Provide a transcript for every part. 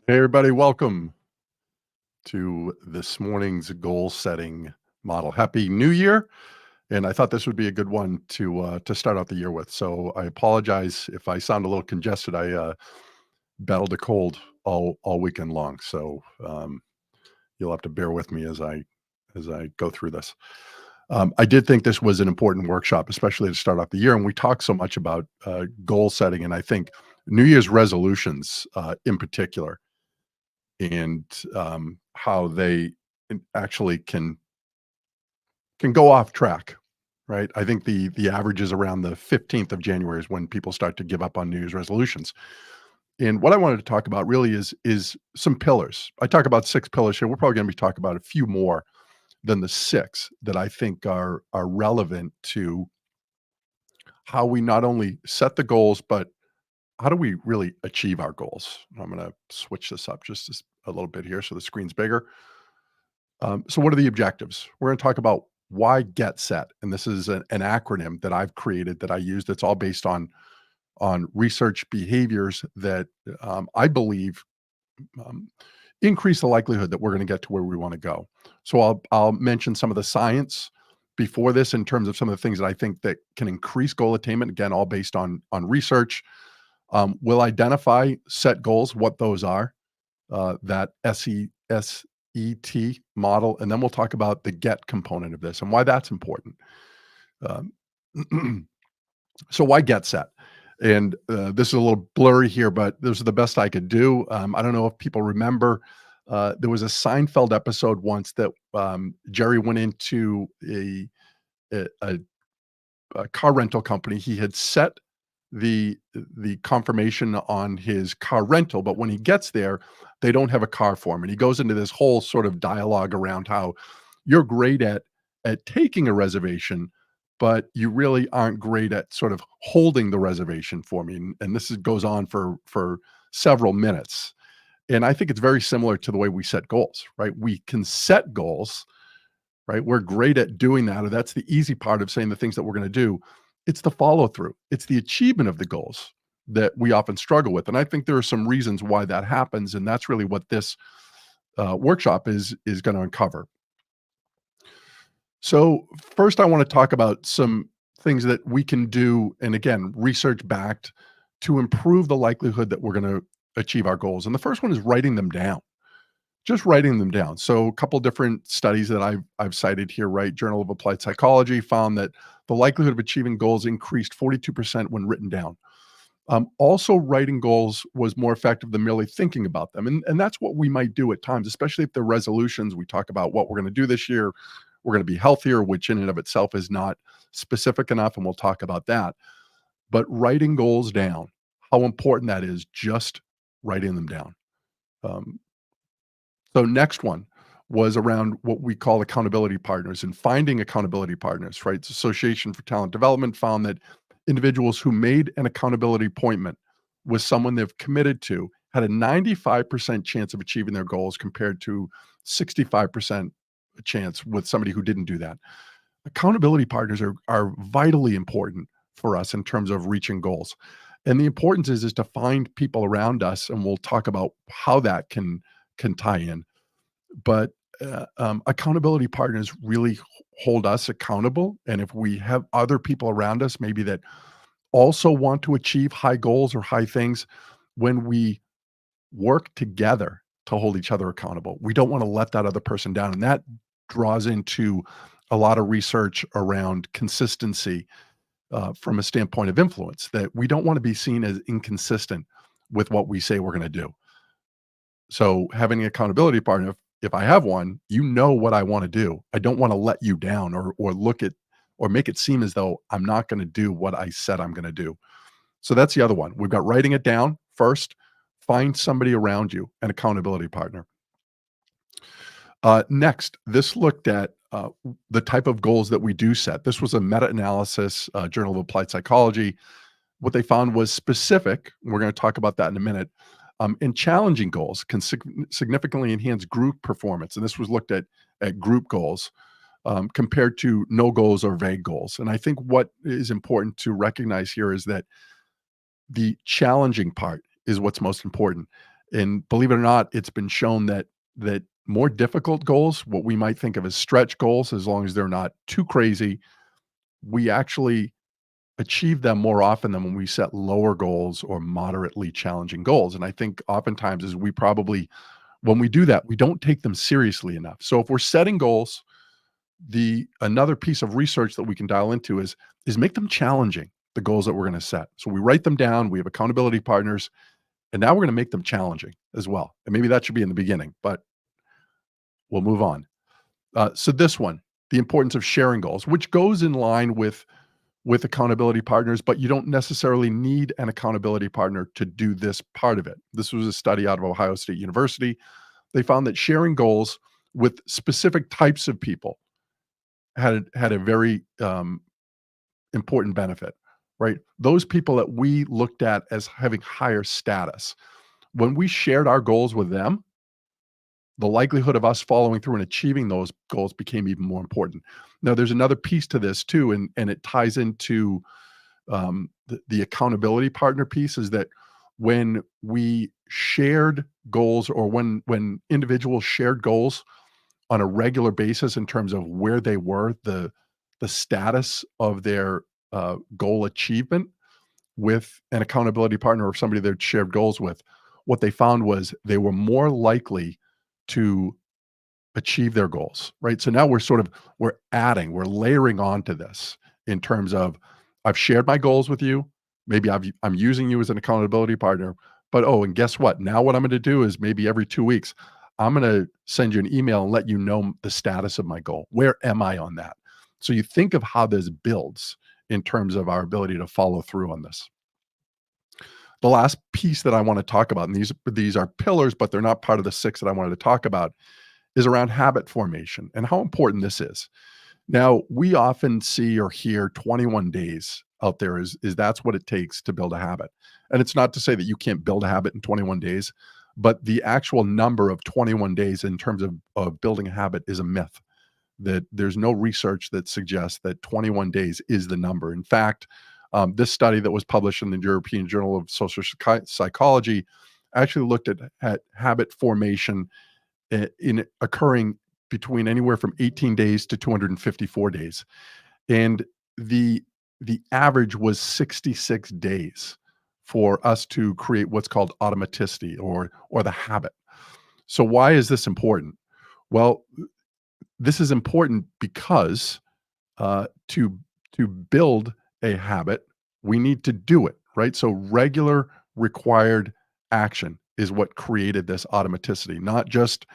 Hey, everybody, welcome to this morning's goal setting model. Happy New Year. And I thought this would be a good one to start out the year with. So I apologize if I sound a little congested. I battled a cold all weekend long. So you'll have to bear with me as I go through this. I did think this was an important workshop, especially to start off the year. And we talk so much about goal setting, and I think New Year's resolutions in particular and how they actually can go off track, right? I think the average is around the 15th of January is when people start to give up on New Year's resolutions. And what I wanted to talk about really is some pillars. I talk about 6 pillars here. We're probably going to be talking about a few more than the 6 that I think are relevant to how we not only set the goals, but how do we really achieve our goals? I'm going to switch this up just a little bit here so the screen's bigger. So what are the objectives? We're going to talk about why get set, and this is an acronym that I've created that I use. That's all based on research behaviors that I believe um, increase the likelihood that we're going to get to where we want to go. So I'll mention some of the science before this in terms of some of the things that I think that can increase goal attainment. Again, all based on research. We'll identify set goals, what those are, that SET model, and then we'll talk about the get component of this and why that's important. Um, so why get set? And this is a little blurry here, but this is the best I could do. I don't know if people remember. There was a Seinfeld episode once that Jerry went into a, a, a car rental company. He had set the confirmation on his car rental, but when he gets there, they don't have a car for him, and he goes into this whole sort of dialogue around how you're great at taking a reservation, but you really aren't great at sort of holding the reservation for me, and goes on for several minutes. And I think it's very similar to the way we set goals, right? We can set goals, right? We're great at doing that, or that's the easy part of saying the things that we're going to do. It's the follow through, it's the achievement of the goals that we often struggle with. And I think there are some reasons why that happens. And that's really what this workshop is going to uncover. So, first, I want to talk about some things that we can do, and again, research backed, to improve the likelihood that we're going to achieve our goals. And the first one is writing them down. Just writing them down. So a couple different studies that I've cited here, right? Journal of Applied Psychology found that the likelihood of achieving goals increased 42% when written down. Also, writing goals was more effective than merely thinking about them. And that's what we might do at times, especially if they're resolutions. We talk about what we're going to do this year. We're going to be healthier, which in and of itself is not specific enough. And we'll talk about that. But writing goals down, how important that is, just writing them down. Um, So next one was around what we call accountability partners and finding accountability partners, right? The Association for Talent Development found that individuals who made an accountability appointment with someone they've committed to had a 95% chance of achieving their goals compared to 65% chance with somebody who didn't do that. Accountability partners are vitally important for us in terms of reaching goals. And the importance is to find people around us, and we'll talk about how that can tie in. But accountability partners really hold us accountable. And if we have other people around us, maybe that also want to achieve high goals or high things, when we work together to hold each other accountable, we don't want to let that other person down. And that draws into a lot of research around consistency from a standpoint of influence, that we don't want to be seen as inconsistent with what we say we're going to do. So having an accountability partner, if I have one, you know what I want to do. I don't want to let you down or look at or make it seem as though I'm not going to do what I said I'm going to do. So that's the other one. We've got writing it down first. Find somebody around you, an accountability partner. Next, this looked at the type of goals that we do set. This was a meta-analysis, Journal of Applied Psychology. What they found was specific. We're going to talk about that in a minute. And challenging goals can significantly enhance group performance. And this was looked at group goals compared to no goals or vague goals. And I think what is important to recognize here is that the challenging part is what's most important. And believe it or not, it's been shown that more difficult goals, what we might think of as stretch goals, as long as they're not too crazy, we actually achieve them more often than when we set lower goals or moderately challenging goals. And I think oftentimes is we probably when we do that, we don't take them seriously enough. So if we're setting goals, the another piece of research that we can dial into is make them challenging, the goals that we're going to set. So we write them down, we have accountability partners, and now we're going to make them challenging as well. And maybe that should be in the beginning, but we'll move on. So this one, the importance of sharing goals, which goes in line with accountability partners, but you don't necessarily need an accountability partner to do this part of it. This was a study out of Ohio State University. They found that sharing goals with specific types of people had a very important benefit, right? Those people that we looked at as having higher status, when we shared our goals with them, the likelihood of us following through and achieving those goals became even more important. Now, there's another piece to this too, and it ties into the accountability partner piece. Is that when we shared goals, or when individuals shared goals on a regular basis in terms of where they were, the status of their goal achievement with an accountability partner or somebody they'd shared goals with, what they found was they were more likely to achieve their goals, right? So now we're layering onto this in terms of I've shared my goals with you. Maybe I'm using you as an accountability partner, but oh, and guess what? Now what I'm going to do is maybe every 2 weeks, I'm going to send you an email and let you know the status of my goal. Where am I on that? So you think of how this builds in terms of our ability to follow through on this. The last piece that I want to talk about, and these are pillars, but they're not part of the six that I wanted to talk about, is around habit formation and how important this is. Now, we often see or hear 21 days out there is that's what it takes to build a habit. And it's not to say that you can't build a habit in 21 days, but the actual number of 21 days in terms of building a habit is a myth. That there's no research that suggests that 21 days is the number. In fact, this study that was published in the European Journal of Social Psychology actually looked at habit formation in occurring between anywhere from 18 days to 254 days. And the the average was 66 days for us to create what's called automaticity or the habit. So why is this important? Well, this is important because to build a habit, we need to do it, right? So regular required action is what created this automaticity, not just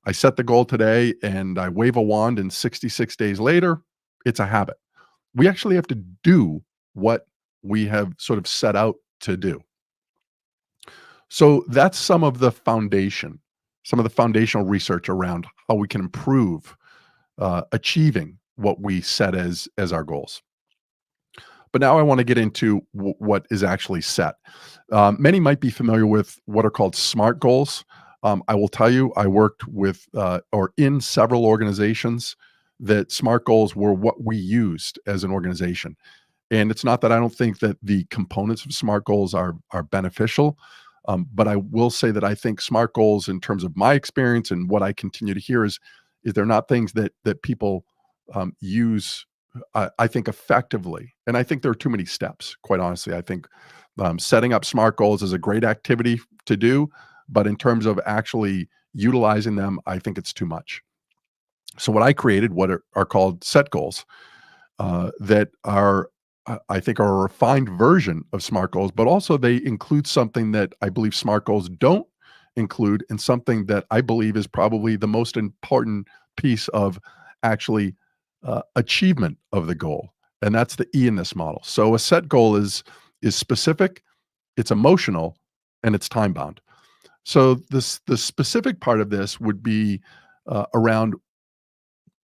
I set the goal today and I wave a wand and 66 days later, it's a habit. We actually have to do what we have sort of set out to do. So that's some of the foundational research around how we can improve achieving what we set as our goals. But now I want to get into what is actually set. Many might be familiar with what are called SMART goals. I will tell you, I worked with or in several organizations that SMART goals were what we used as an organization. And it's not that I don't think that the components of SMART goals are beneficial, but I will say that I think SMART goals, in terms of my experience and what I continue to hear, is they're not things that people use. I think effectively, and I think there are too many steps. Quite honestly, I think setting up SMART goals is a great activity to do, but in terms of actually utilizing them, I think it's too much. So what I created, what are called set goals, that are I think are a refined version of SMART goals, but also they include something that I believe SMART goals don't include, and something that I believe is probably the most important piece of actually achievement of the goal, and that's the E in this model. So a set goal is specific, it's emotional, and it's time bound. So the specific part of this would be around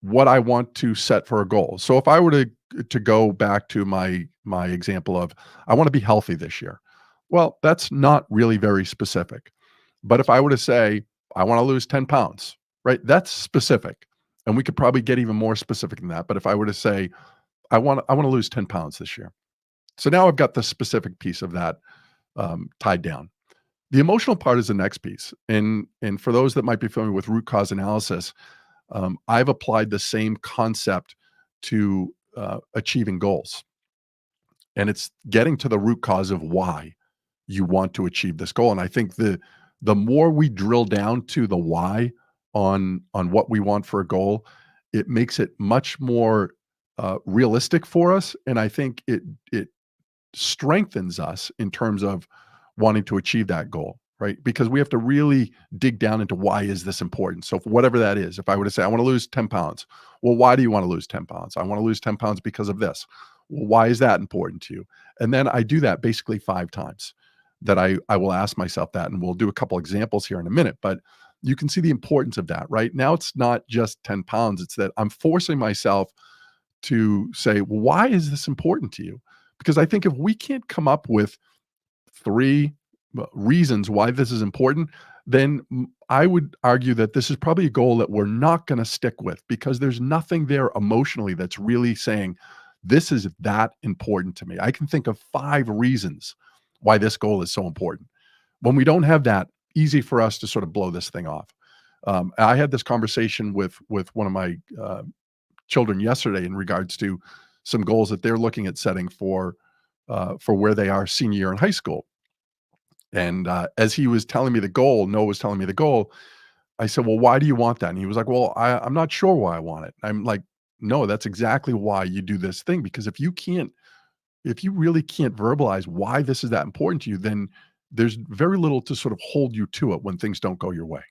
what I want to set for a goal. So if I were to go back to my example of I want to be healthy this year. Well, that's not really very specific. But if I were to say I want to lose 10 pounds, right? That's specific. And we could probably get even more specific than that. But if I were to say I want to lose 10 pounds this year. So now I've got the specific piece of that tied down. The emotional part is the next piece, and for those that might be familiar with root cause analysis, I've applied the same concept to, achieving goals, and it's getting to the root cause of why you want to achieve this goal, and I think the more we drill down to the why on what we want for a goal, it makes it much more, realistic for us, and I think it strengthens us in terms of wanting to achieve that goal, right? Because we have to really dig down into why is this important. So for whatever that is, if I were to say, I want to lose 10 pounds. Well, why do you want to lose 10 pounds? I want to lose 10 pounds because of this. Well, why is that important to you? And then I do that basically 5 times that I will ask myself that. And we'll do a couple examples here in a minute, but you can see the importance of that, right? Now it's not just 10 pounds. It's that I'm forcing myself to say, well, why is this important to you? Because I think if we can't come up with 3 reasons why this is important, then I would argue that this is probably a goal that we're not gonna stick with because there's nothing there emotionally that's really saying, "This is that important to me." I can think of 5 reasons why this goal is so important. When we don't have that, easy for us to sort of blow this thing off. I had this conversation with one of my, children yesterday in regards to some goals that they're looking at setting for where they are senior year in high school. And as he was telling me the goal, Noah was telling me the goal. I said, "Well, why do you want that?" And he was like, "Well, I'm not sure why I want it." I'm like, "No, that's exactly why you do this thing. Because if you really can't verbalize why this is that important to you, then there's very little to sort of hold you to it when things don't go your way."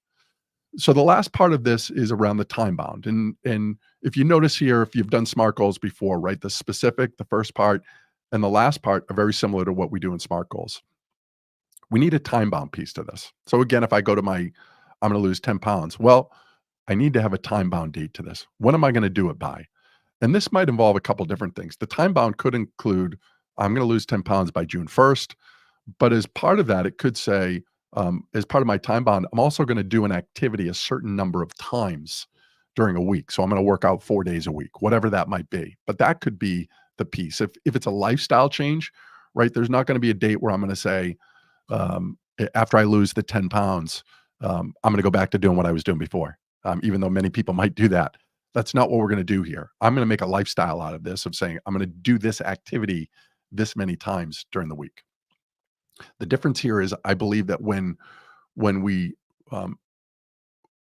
So the last part of this is around the time bound. And if you notice here, if you've done SMART goals before, right, the specific, the first part, and the last part are very similar to what we do in SMART goals. We need a time bound piece to this. So again, if I go to my, I'm going to lose 10 pounds. Well, I need to have a time bound date to this. When am I going to do it by? And this might involve a couple different things. The time bound could include, I'm going to lose 10 pounds by June 1st. But as part of that, it could say, as part of my time bound, I'm also going to do an activity a certain number of times during a week. So I'm going to work out 4 days a week, whatever that might be. But that could be the piece. If it's a lifestyle change, right? There's not going to be a date where I'm going to say, after I lose the 10 pounds, I'm going to go back to doing what I was doing before. Even though many people might do that, that's not what we're going to do here. I'm going to make a lifestyle out of this of saying I'm going to do this activity this many times during the week. The difference here is I believe that when we, um,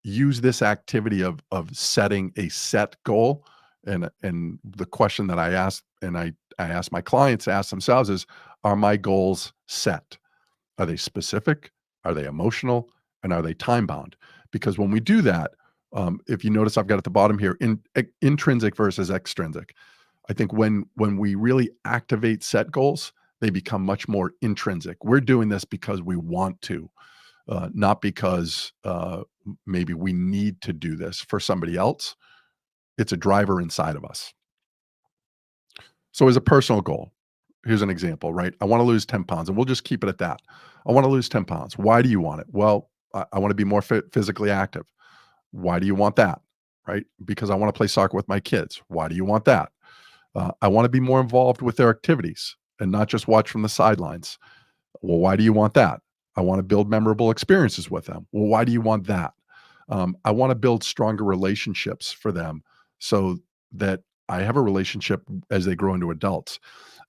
use this activity of setting a set goal, and the question that I ask and I ask my clients to ask themselves is, "Are my goals set? Are they specific? Are they emotional? And are they time bound?" Because when we do that, if you notice I've got at the bottom here, intrinsic versus extrinsic. I think when we really activate set goals, they become much more intrinsic. We're doing this because we want to, not because maybe we need to do this for somebody else. It's a driver inside of us. So, as a personal goal, here's an example, right? I want to lose 10 pounds, and we'll just keep it at that. I want to lose 10 pounds. Why do you want it? Well, I want to be more physically active. Why do you want that? Right? Because I want to play soccer with my kids. Why do you want that? I want to be more involved with their activities and not just watch from the sidelines. Well, why do you want that? I want to build memorable experiences with them. Well, why do you want that? I want to build stronger relationships for them so that I have a relationship as they grow into adults.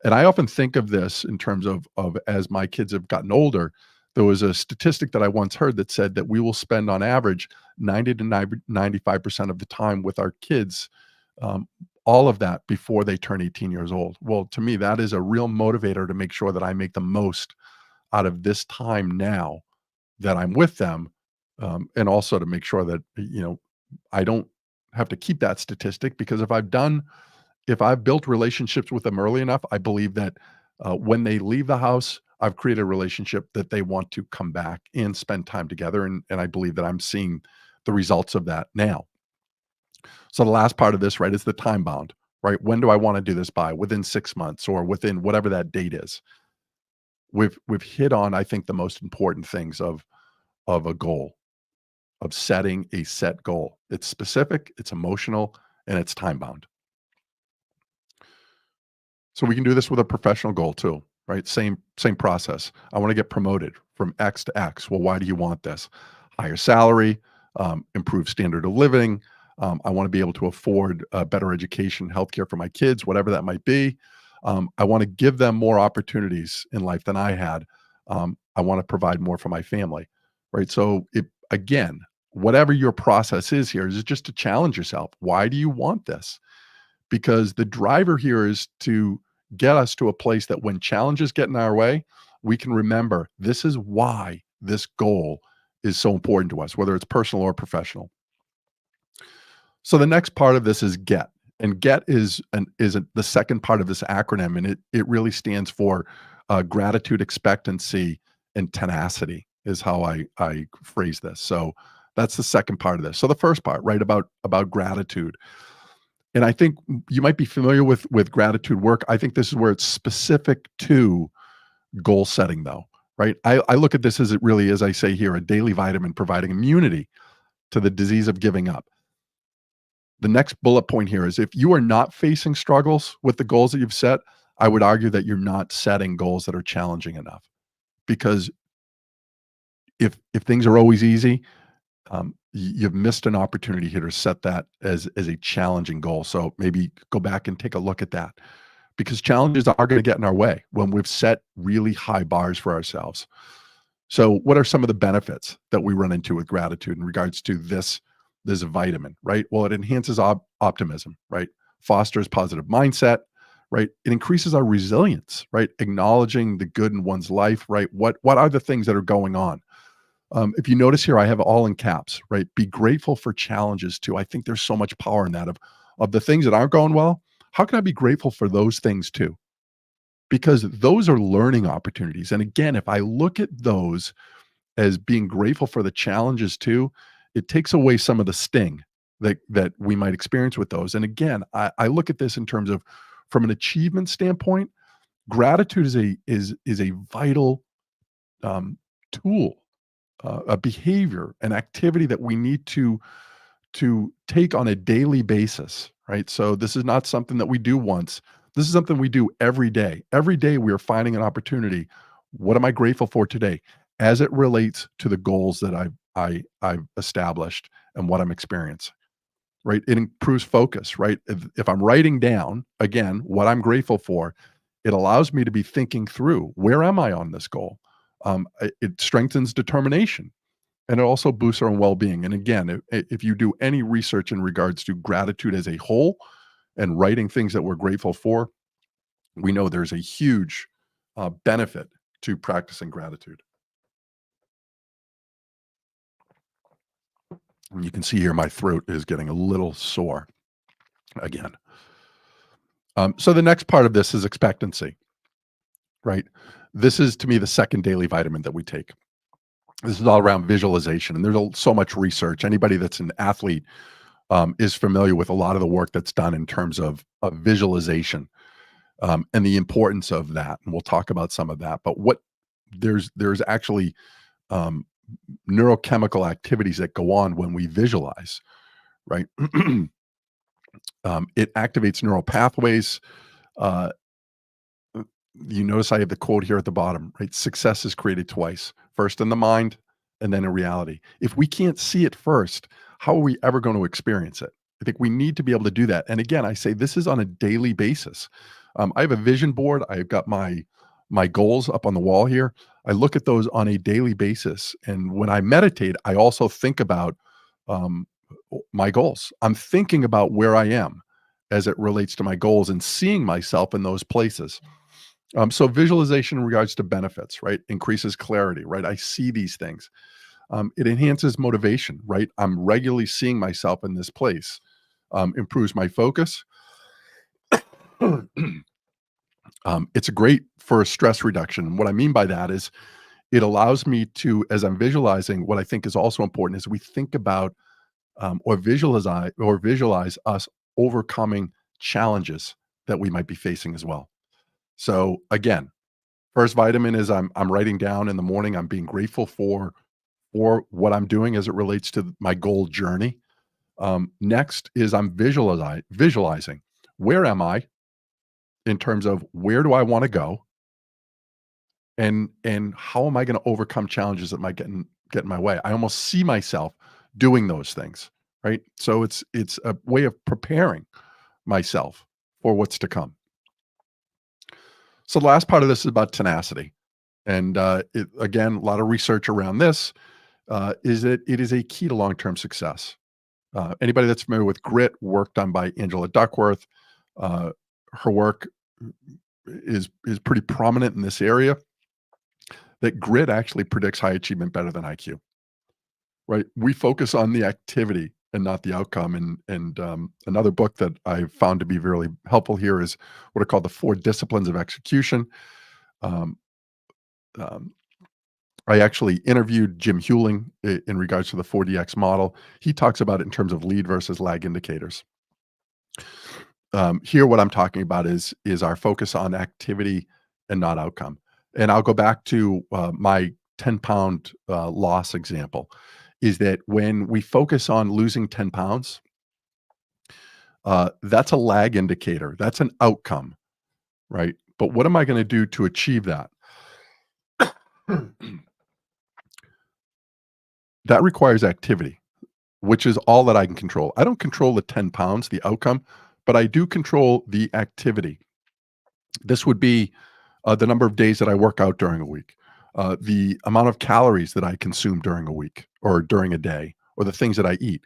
And I often think of this in terms of as my kids have gotten older, there was a statistic that I once heard that said that we will spend on average 90 to 95% of the time with our kids, um, all of that before they turn 18 years old. Well, to me, that is a real motivator to make sure that I make the most out of this time now that I'm with them, and also to make sure that, I don't have to keep that statistic because if I've built relationships with them early enough, I believe that, when they leave the house, I've created a relationship that they want to come back and spend time together, and I believe that I'm seeing the results of that now. So the last part of this, right, is the time bound, right? When do I wanna do this by? Within 6 months or within whatever that date is. We've hit on, I think, the most important things of a goal, of setting a set goal. It's specific, it's emotional, and it's time bound. So we can do this with a professional goal too. right? Same process. I want to get promoted from X to X. Well, why do you want this? Higher salary, improved standard of living. I want to be able to afford better education, healthcare for my kids, whatever that might be. I want to give them more opportunities in life than I had. I want to provide more for my family, right? So, again, whatever your process is here is just to challenge yourself. Why do you want this? Because the driver here is to get us to a place that when challenges get in our way, we can remember this is why this goal is so important to us, whether it's personal or professional. So the next part of this is get. And get the second part of this acronym, and it really stands for gratitude, expectancy, and tenacity is how I phrase this. So that's the second part of this. So the first part, right, about gratitude. And I think you might be familiar with gratitude work. I think this is where it's specific to goal setting, though, right? I look at this as it really is, I say here, a daily vitamin providing immunity to the disease of giving up. The next bullet point here is if you are not facing struggles with the goals that you've set, I would argue that you're not setting goals that are challenging enough. Because if things are always easy, you've missed an opportunity here to set that as a challenging goal. So maybe go back and take a look at that because challenges are going to get in our way when we've set really high bars for ourselves. So what are some of the benefits that we run into with gratitude in regards to this vitamin, right? Well, it enhances optimism, right? Fosters positive mindset, right? It increases our resilience, right? Acknowledging the good in one's life, right? What are the things that are going on? If you notice here, I have all in caps, right? Be grateful for challenges too. I think there's so much power in that of the things that aren't going well. How can I be grateful for those things too? Because those are learning opportunities. And again, if I look at those as being grateful for the challenges too, it takes away some of the sting that we might experience with those. And again, I look at this in terms of from an achievement standpoint, gratitude is a vital tool, a behavior, an activity that we need to take on a daily basis, right? So this is not something that we do once. This is something we do every day. Every day we are finding an opportunity. What am I grateful for today as it relates to the goals that I've established and what I'm experiencing, right? It improves focus, right? If I'm writing down again what I'm grateful for, it allows me to be thinking through where am I on this goal. It strengthens determination and it also boosts our own well-being. And again, if you do any research in regards to gratitude as a whole and writing things that we're grateful for, we know there's a huge benefit to practicing gratitude. And you can see here my throat is getting a little sore again. So the next part of this is expectancy, right? This is to me the second daily vitamin that we take. This is all around visualization, and there's so much research. Anybody that's an athlete is familiar with a lot of the work that's done in terms of visualization and the importance of that. And we'll talk about some of that. But there's actually um, neurochemical activities that go on when we visualize, right? It activates neural pathways. Uh, you notice I have the quote here at the bottom, right? Success is created twice, first in the mind and then in reality. If we can't see it first, how are we ever going to experience it? I think we need to be able to do that. And again, I say this is on a daily basis. I have a vision board. I've got my goals up on the wall here. I look at those on a daily basis. And when I meditate, I also think about um, my goals. I'm thinking about where I am as it relates to my goals and seeing myself in those places. So visualization in regards to benefits, right? Increases clarity, right? I see these things. It enhances motivation, right? I'm regularly seeing myself in this place. Improves my focus. It's a great for stress reduction. What I mean by that is it allows me to, as I'm visualizing, what I think is also important is we think about or visualize us overcoming challenges that we might be facing as well. So again, first vitamin is I'm writing down in the morning. I'm being grateful for what I'm doing as it relates to my goal journey. Next is I'm visualizing where am I in terms of where do I want to go, and how am I going to overcome challenges that might get in my way? I almost see myself doing those things, right? So it's a way of preparing myself for what's to come. So the last part of this is about tenacity, and again, a lot of research around this is that it is a key to long term success. Anybody that's familiar with grit, work done by Angela Duckworth, uh, her work is pretty prominent in this area. That grit actually predicts high achievement better than IQ. Right? We focus on the activity and not the outcome. And another book that I found to be really helpful here is what are called the four disciplines of execution. Um, um, I actually interviewed Jim Hewling in regards to the 4DX model. He talks about it in terms of lead versus lag indicators. Here, what I'm talking about is our focus on activity and not outcome. And I'll go back to my 10-pound loss example. Is that when we focus on losing 10 pounds, that's a lag indicator. That's an outcome, right? But what am I going to do to achieve that? That requires activity, which is all that I can control. I don't control the 10 pounds, the outcome, but I do control the activity. This would be the number of days that I work out during a week, the amount of calories that I consume during a week or during a day, or the things that I eat.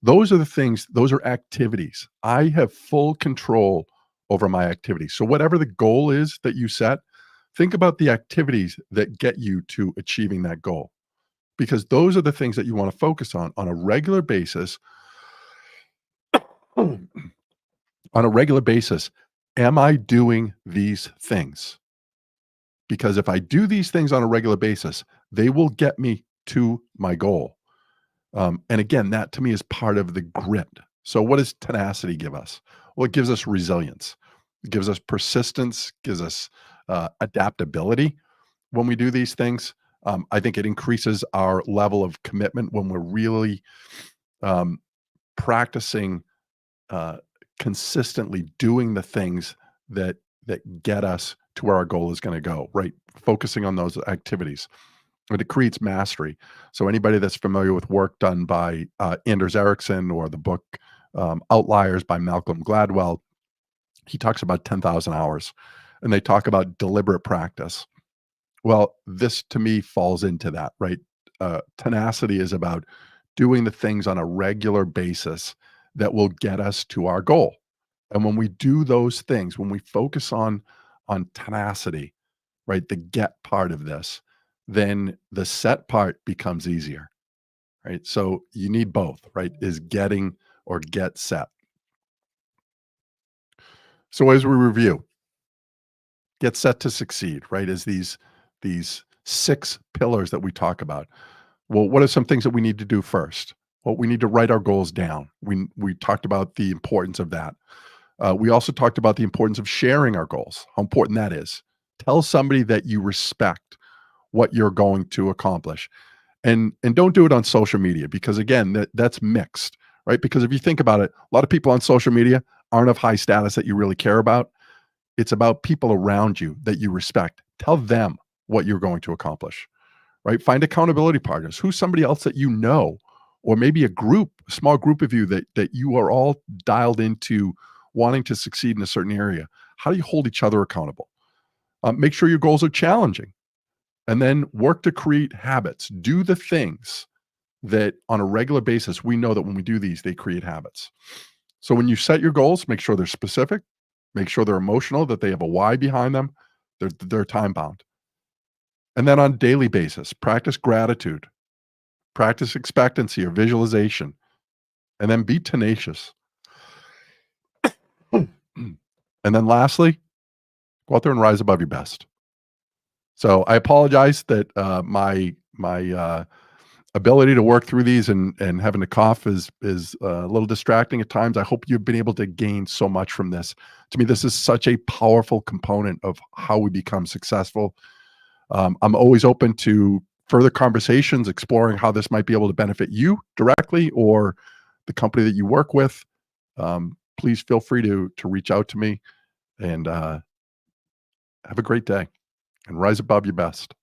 Those are the things, those are activities. I have full control over my activities. So, whatever the goal is that you set, think about the activities that get you to achieving that goal, because those are the things that you want to focus on a regular basis. On a regular basis, am I doing these things? Because if I do these things on a regular basis, they will get me to my goal. And again, that to me is part of the grit. So, what does tenacity give us? Well, it gives us resilience, it gives us persistence, gives us adaptability when we do these things. I think it increases our level of commitment when we're really um, practicing uh, consistently doing the things that get us to where our goal is going to go. Right, focusing on those activities. But it creates mastery. So anybody that's familiar with work done by Anders Ericsson or the book Outliers by Malcolm Gladwell, he talks about 10,000 hours, and they talk about deliberate practice. Well, this to me falls into that, right? Tenacity is about doing the things on a regular basis that will get us to our goal. And when we do those things, when we focus on tenacity, right, the get part of this, then the set part becomes easier, right? So you need both, right? Is getting or get set. So as we review, get set to succeed, right? Is these six pillars that we talk about. Well, what are some things that we need to do first? Well, we need to write our goals down. We talked about the importance of that. We also talked about the importance of sharing our goals, how important that is. Tell somebody that you respect what you're going to accomplish. And don't do it on social media, because again, that's mixed, right? Because if you think about it, a lot of people on social media aren't of high status that you really care about. It's about people around you that you respect. Tell them what you're going to accomplish, right? Find accountability partners. Who's somebody else that you know, or maybe a small group of you that you are all dialed into wanting to succeed in a certain area. How do you hold each other accountable? Make sure your goals are challenging, and then work to create habits. Do the things that on a regular basis, we know that when we do these, they create habits. So when you set your goals, make sure they're specific, make sure they're emotional, that they have a why behind them, they're time bound. And then on a daily basis, practice gratitude, practice expectancy or visualization, and then be tenacious. And then lastly, go out there and rise above your best. So I apologize that my ability to work through these and having to cough is a little distracting at times. I hope you've been able to gain so much from this. To me, this is such a powerful component of how we become successful. I'm always open to further conversations, exploring how this might be able to benefit you directly or the company that you work with. Please feel free to reach out to me, and have a great day. and rise above your best.